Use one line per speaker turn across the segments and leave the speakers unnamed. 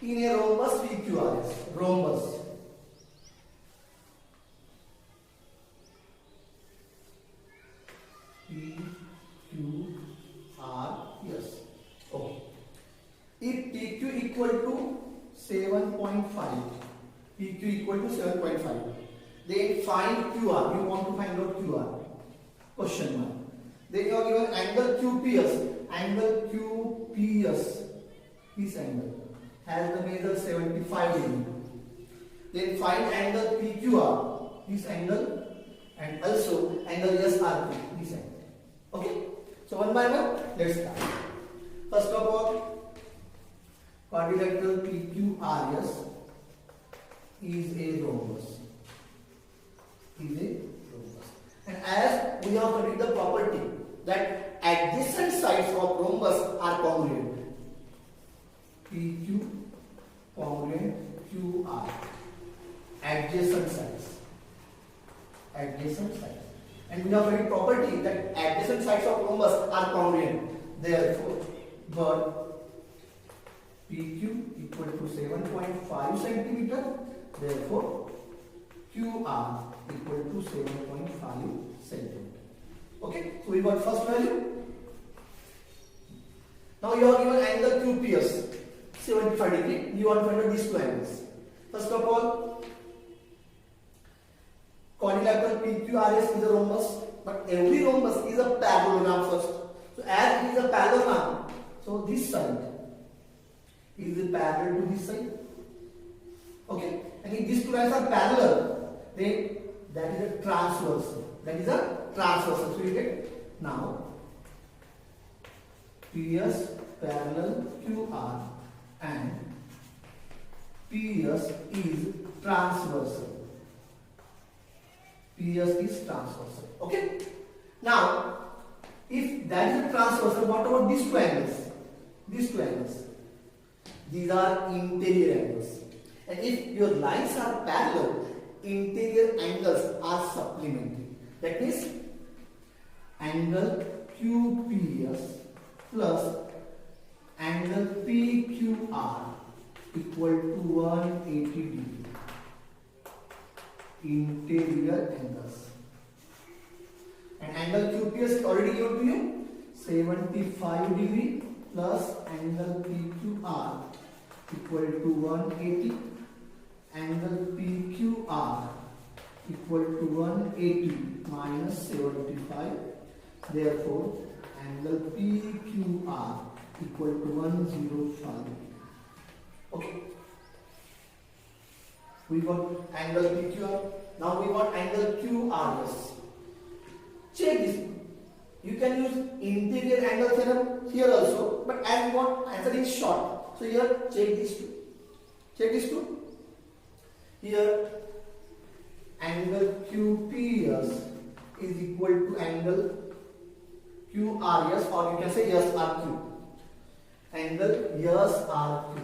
in a rhombus PQRS. Rhombus. PQRS. Okay. If PQ equal to 7.5, PQ equal to 7.5, then find QR. You want to find out QR. Question mark. Then you are given angle QPS. Angle QPS, this angle has the measure 75 degree. Then find angle PQR, this angle, and also angle SRQ, this angle. Okay. So one by one, let's start. First of all, quadrilateral PQRS is a rhombus. And as we have studied the property that adjacent sides of rhombus are congruent. PQ congruent QR. Adjacent sides. Adjacent sides. And we have studied property that adjacent sides of rhombus are congruent. Therefore, but PQ equal to 7.5 centimeter. Therefore, QR equal to 7.5 centimeter. Okay, so we got first value. Now you are given angle QPS 75 degree. You want to find out these two angles. First of all, quadrilateral PQRS is a rhombus, but every rhombus is a parallelogram first. So as it is a parallelogram, so this side is parallel to this side. Okay, and if these two lines are parallel, then that is a transversal. That is a transversal. So you get now PS parallel QR and PS is transversal. PS is transversal. Okay. Now, if that is a transversal, what about these two angles? These two angles. These are interior angles. And if your lines are parallel, interior angles are supplementary. That means angle QPS plus angle PQR equal to 180 degree. Interior angles. And angle QPS is already given to you 75 degree plus angle PQR equal to 180. Angle PQR equal to 180 minus 75. Therefore, angle PQR equal to 105. Okay. We got angle PQR. Now we got angle QRS. Check this. You can use interior angle theorem here also, but as we want answer is short. So here check these two. Check these two. Here angle QPS is equal to angle QRS, or you can say SRQ. Angle SRQ.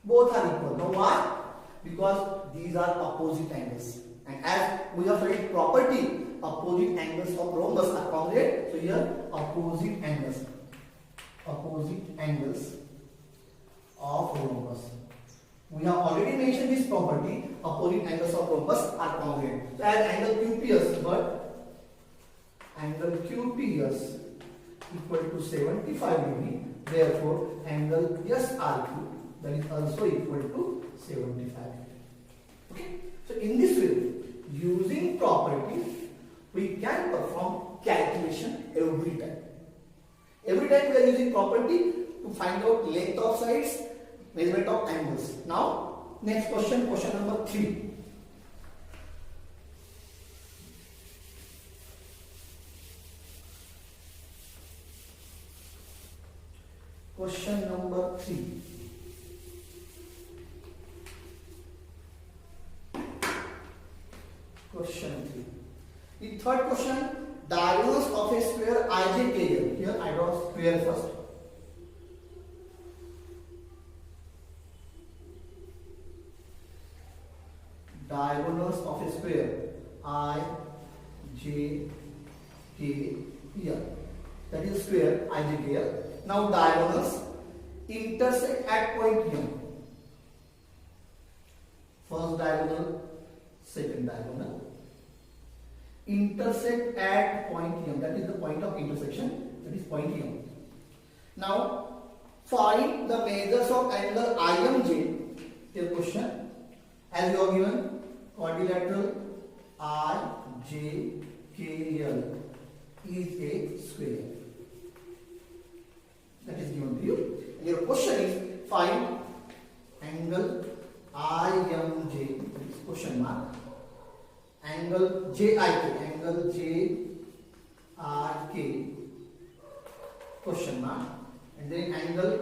Both are equal. Now why? Because these are opposite angles. And as we have studied property, opposite angles of rhombus are congruent. So here opposite angles. Opposite angles of rhombus. We have already mentioned this property, opposite angles of rhombus are congruent. So as angle QPS, but angle QPS equal to 75 degree, therefore angle SRQ that is also equal to 75 degree. Okay. So in this way, using property, we can perform calculation every time. Every time we are using property to find out length of sides, measurement of angles. Now, next question, question number 3. Question number 3. Question 3. The third question, diagonals of a square IJKL. Here I draw square first. Diagonals of a square IJKL. That is square IJKL. Now diagonals intersect at point M. First diagonal, second diagonal, intersect at point M. That is the point of intersection. That is point M. Now find the measures of angle IMJ. Your question, as you are given, quadrilateral IJKL is a square. That is given to you. And your question is find angle IMJ. Question mark. Angle JIK. Angle JRK. Question mark. And then angle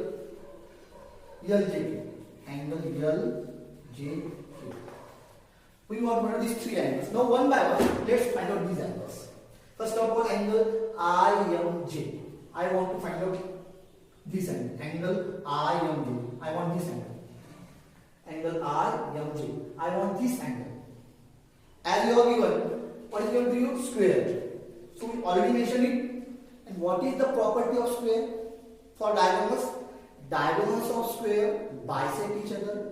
LJK. Angle LJK. We want to know these three angles. Now one by one, let's find out these angles. First of all, angle IMJ. I want to find out this angle. Angle IMJ. I want this angle. Angle IMJ. I want this angle. As you are given, what is going to you? Square. So we already mentioned it. And what is the property of square for diagonals? Diagonals of square bisect each other.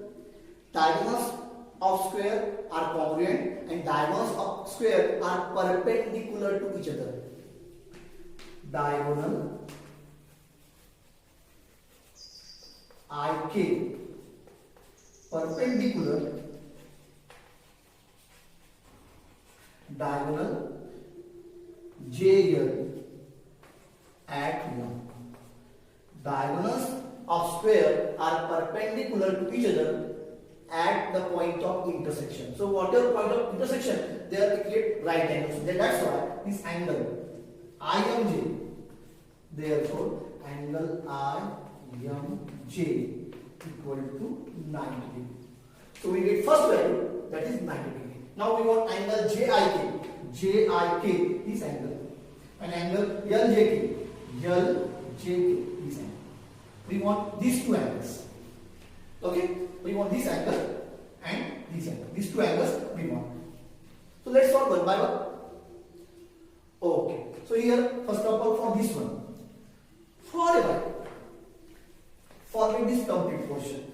Diagonals of square are congruent and diagonals of square are perpendicular to each other. Diagonal IK perpendicular diagonal JL at 1. Diagonals of square are perpendicular to each other at the point of intersection. So whatever point of intersection, they are create right angles. So that's why this angle IMJ, therefore angle IMJ equal to 90 degree. So we get first value, that is 90 degree. Now we want angle JIK. JIK, this angle. And angle LJK. LJK, this angle. We want these two angles. Okay? We want this angle and this angle. These two angles we want. So let's solve one by one. Okay. So here, first of all, for this one. Forever, forget this complete portion.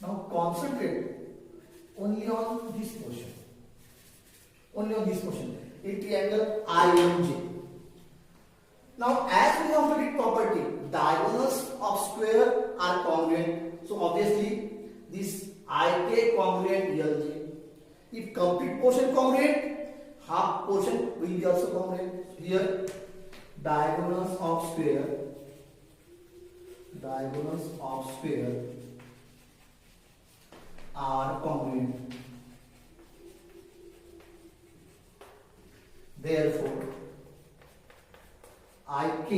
Now concentrate only on this portion. Only on this portion. A triangle IMJ. Now as we have studied property, diagonals of square are congruent. So obviously this IK congruent LJ. If complete portion congruent, half portion will be also congruent. Here diagonals of square are congruent. Therefore, IK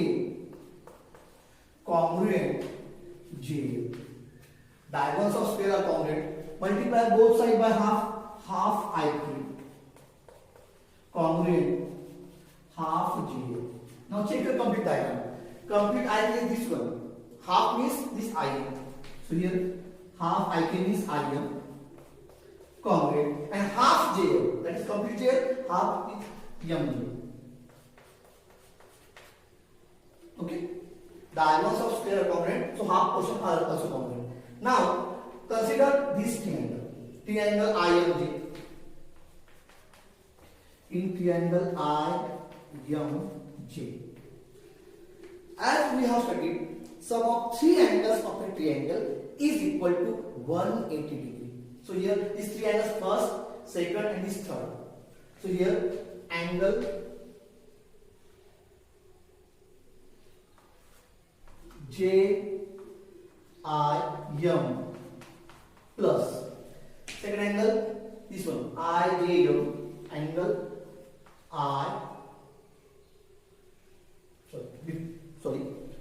congruent J. Diagonals of square are congruent. Multiply both sides by half IK. Congruent half J. Now check the complete diagram. Complete IK is this one. Half means this IM. So here half IK means IM. Congruent. And half J. That is complete J. Half is MJ. Okay. Diagonals of square are congruent. So half portion are also congruent. Now consider this triangle. Triangle IMJ. In triangle IMJ. As we have studied, sum of three angles of a triangle is equal to 180 degree. So here these three angles, first, second and this third. So here angle JIM plus second angle, this one IJM, angle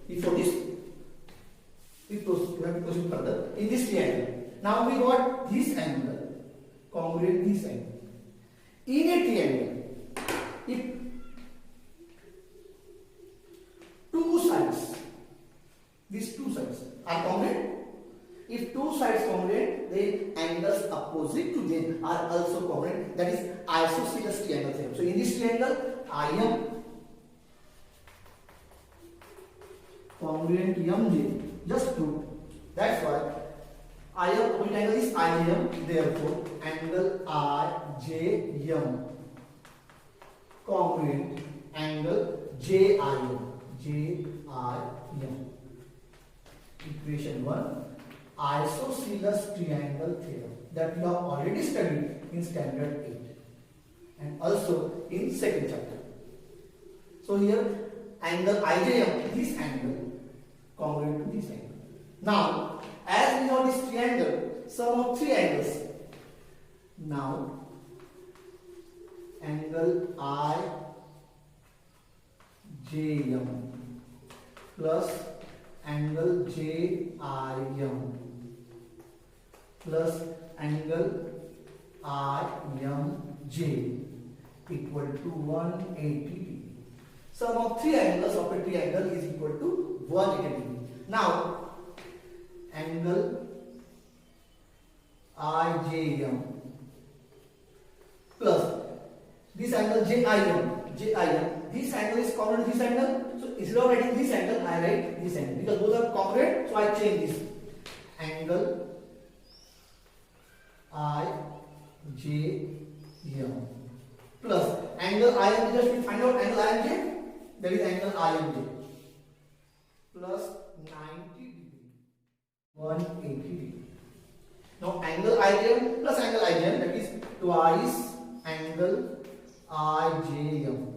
before this we have to proceed further in this triangle. Now we got this angle congruent this angle. In a triangle, if these two sides are congruent, if two sides congruent, then angles opposite to them are also congruent. triangle? IM congruent MJ. Just prove. That's why IM, which angle is IM, therefore angle IJM congruent angle JIM. Equation 1, isosceles triangle theorem, that we have already studied in standard 8 and also in second chapter. So here angle IJM, this angle congruent to this angle. Now as we know this triangle, sum of three angles. Now angle IJM plus angle JIM plus angle IMJ equal to 180 degree. Sum of three angles of a triangle is equal to 180 degree. Now angle IJM plus this angle JIM. This angle is congruent to this angle. So instead of writing this angle, I write this angle because both are congruent. So I change this angle IJM plus angle IMJ. Just we find out angle IMJ. That is angle IMJ plus 90 degree, 180 degree. Now angle IJM plus angle IJM, that is twice angle IJM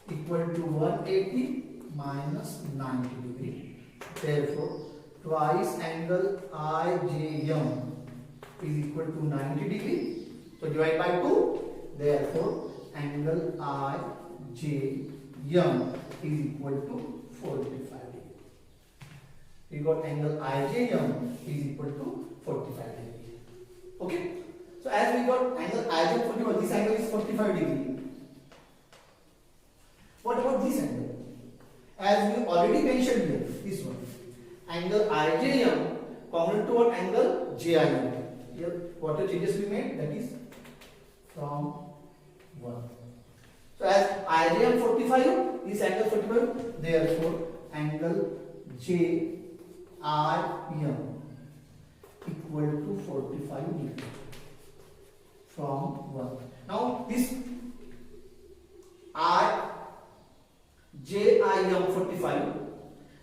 equal to 180 minus 90 degree. Therefore, twice angle IJM is equal to 90 degree. So divide by 2. Therefore, angle IJM is equal to 45 degree. We got angle IJM is equal to 45 degree. Okay. So as we got angle IJM 45, this angle is 45 degree. What about this angle? As we already mentioned here, this one. Angle IJM congruent to what angle JIM. Here, what the changes we made? That is from 1. So as IJM 45, this angle 45, therefore angle JIM equal to 45 degree from 1. Now this JIM 45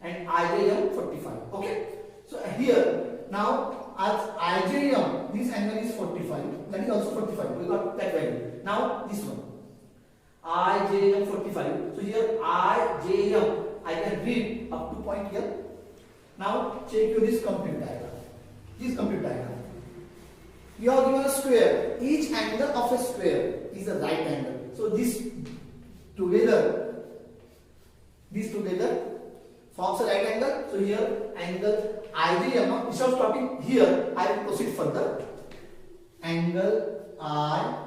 and IJM 45. Okay. So here now as IJM, this angle is 45. That is also 45. We got that value. Now this one IJM 45. So here IJM I can read up to point here. Now check this complete diagram. This complete diagram. You are given a square. Each angle of a square is a right angle. So this together forms a right angle. So here angle IJM. Now instead of stopping here, I will proceed further. Angle IJK.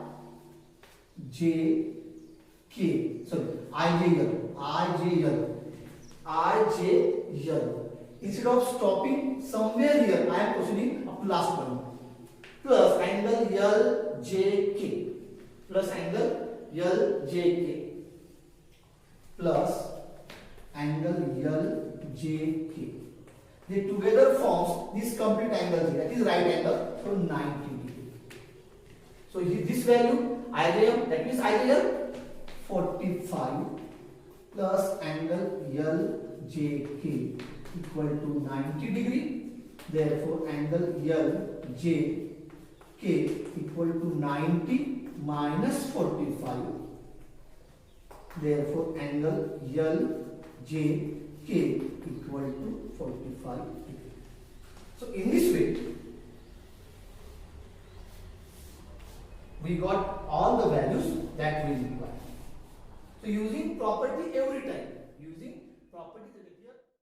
Sorry, IJL. Instead of stopping somewhere here, I am proceeding up to last point. Plus angle LJK. Plus angle LJK. Plus angle LJK. They together forms this complete angle here. That is right angle from 90 degree. So this value IJM, that means IJL 45 plus angle LJK equal to 90 degree. Therefore angle LJK equal to 90 minus 45. Therefore angle LJK equal to 45 degree. So in this way we got all the values that we require. So using property every time